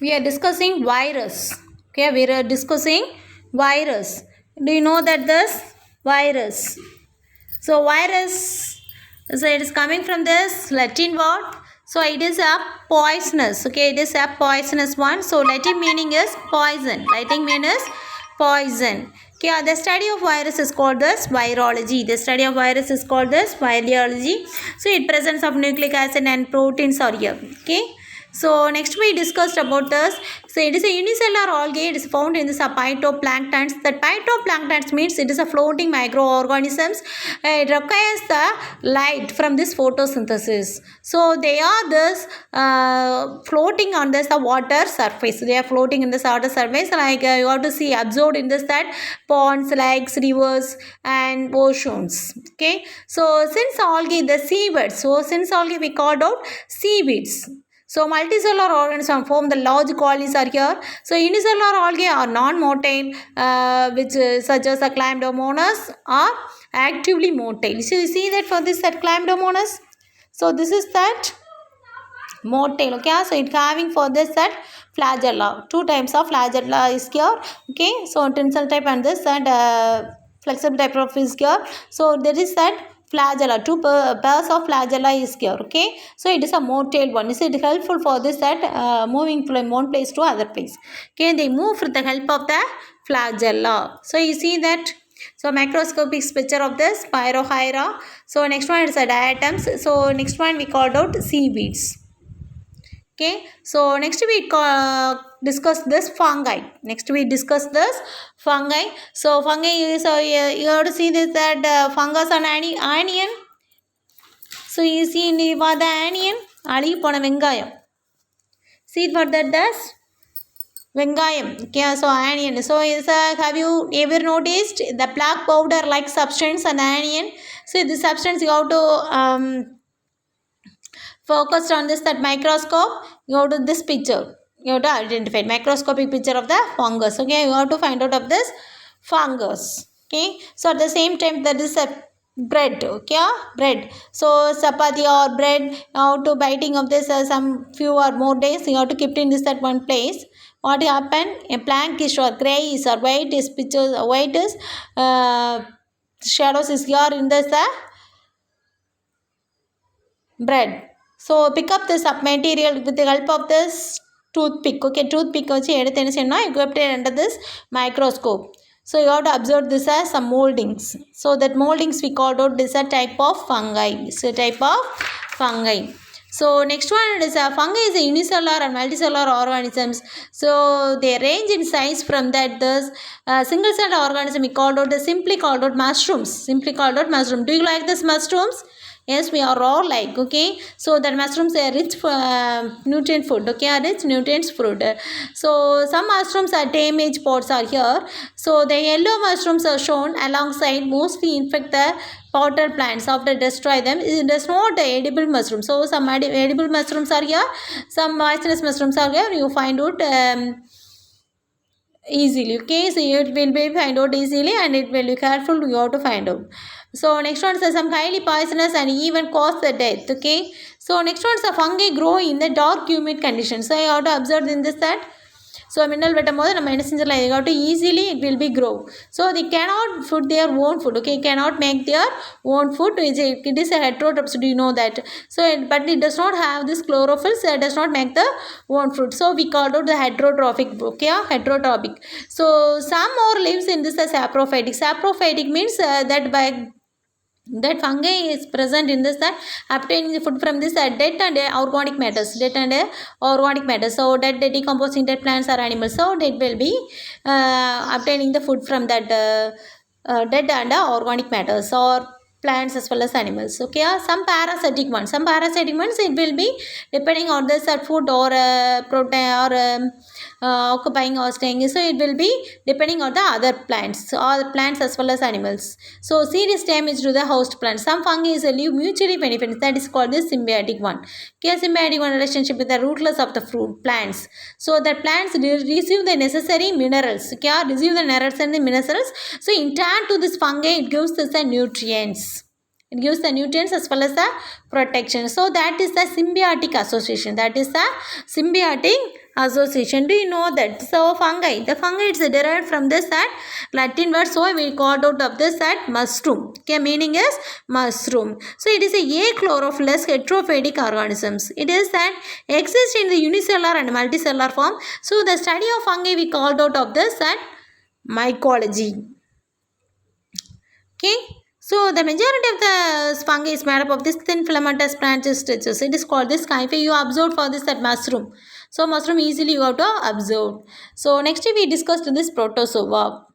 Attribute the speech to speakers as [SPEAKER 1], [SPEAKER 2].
[SPEAKER 1] We are discussing virus. Okay, we are discussing virus. Do you know that this virus? So virus, so it is coming from this Latin word. So it is a poisonous. Okay, it is a poisonous one. So Latin meaning is poison. Latin meaning is poison. Okay, the study of virus is called this virology. The study of virus is called this virology. So it presence of nucleic acid and proteins are here. Okay. So next we discussed about this. So it is a unicellular algae. It is found in the phytoplanktons. The phytoplanktons means it is a floating microorganisms. It requires the light from this photosynthesis. So they are this floating on this the water surface. They are floating in the water surface. Like you have to see absorbed in this that ponds, lakes, rivers, and oceans. Okay. So since algae the seaweeds. So since algae we called out seaweeds. So multicellular organisms form the large colonies are here. So unicellular algae are non-motile, which such as the chlamydomonas are actively motile. So you see that for this that chlamydomonas. So this is that motile. Okay, so it having for this that flagella. Two types of flagella is here. Okay, so tensile type and this and flexible type of is here. So there is that flagella, two pairs of flagella is here. Okay, so it is a motile one. Is it helpful for this that moving from one place to other place? Okay, they move with the help of the flagella. So you see that. So microscopic picture of this pyrohyra. So next one is a diatoms. So next one we called out seaweeds. Okay, so next we discuss this fungi. Next we discuss this fungi. So fungi is you have to see this that fungus on onion. So you see in the onion, ali pona vengayam. See what that does? Vengayam. Okay, so onion. So is have you ever noticed the black powder like substance on onion? So this substance you have to focused on this that microscope, you go to this picture, you have to identify microscopic picture of the fungus. Okay, you have to find out of this fungus. Okay, so at the same time that is a bread. Okay, bread. So chapati or bread, you have to biting of this some few or more days, you have to keep it in this at one place. What happen? A blankish or grayish or white is pictures, white is shadows is here in this bread. So pick up this up material with the help of this toothpick. Okay, toothpick வச்சு எடுத்து என்ன செய்யணும்னா you have to under this microscope. So you have to observe this as some moldings. So that moldings we called out this a type of fungi. So type of fungi. So next one is a fungi is a unicellular and multicellular organisms. So they range in size from that this single cell organism we called out the simply called out mushrooms. Simply called out mushroom. Do you like this mushrooms? Yes, we are all like, okay. So that mushrooms are rich for nutrient food. Okay, are rich nutrients food. So some mushrooms are damaged pods are here. So the yellow mushrooms are shown alongside mostly infect the potted plants after destroy them. It is not edible mushroom. So some edible mushrooms are here. Some poisonous mushrooms are here. You find out easily. Okay, so it will be find out easily and it will be careful. You have to find out. So next one is some highly poisonous and even cause the death. Okay, so next one is a fungi grow in the dark humid conditions. So you have to observe in this that so mineral வெட்டும்போது நம்ம என்ன செஞ்சிடலாம் you have to easily it will be grow. So they cannot put their own food. Okay, cannot make their own food. It is a heterotrophs. Do you know that? So but it does not have this chlorophyll, so it does not make the own food. So we call it the heterotrophic. Okay, heterotrophic. So some more lives in this as saprophytic. Saprophytic means that by that fungi is present in this that obtaining the food from this dead and organic matters, dead and organic matters. So dead decomposing dead plants or animals, so they will be obtaining the food from that dead and organic matters or plants as well as animals. Okay, some parasitic ones it will be depending on the food or protein or occupying or staying. So it will be depending on the other plants or plants as well as animals. So serious damage to the host plants. Some fungi is live mutually benefits, that is called the symbiotic one. Okay, symbiotic one relationship with the rootlets of the fruit plants. So the plants receive the necessary minerals. Okay, receive the minerals and the minerals. So in turn to this fungi it gives us the nutrients. It gives the nutrients as well as the protection. So that is the symbiotic association. That is the symbiotic association. Do you know that? So fungi. The fungi is derived from this that Latin word. So we called out of this that mushroom. Okay, meaning is mushroom. So it is a achlorophyllous heterophytic organisms. It is that exists in the unicellular and multicellular form. So the study of fungi we called out of this that mycology. Okay. So the majority of the fungi is made up of this thin filamentous branches stitches. It is called this kyphae. You observed for this that mushroom. So mushroom easily you have to observe. So next we discussed this protozoa.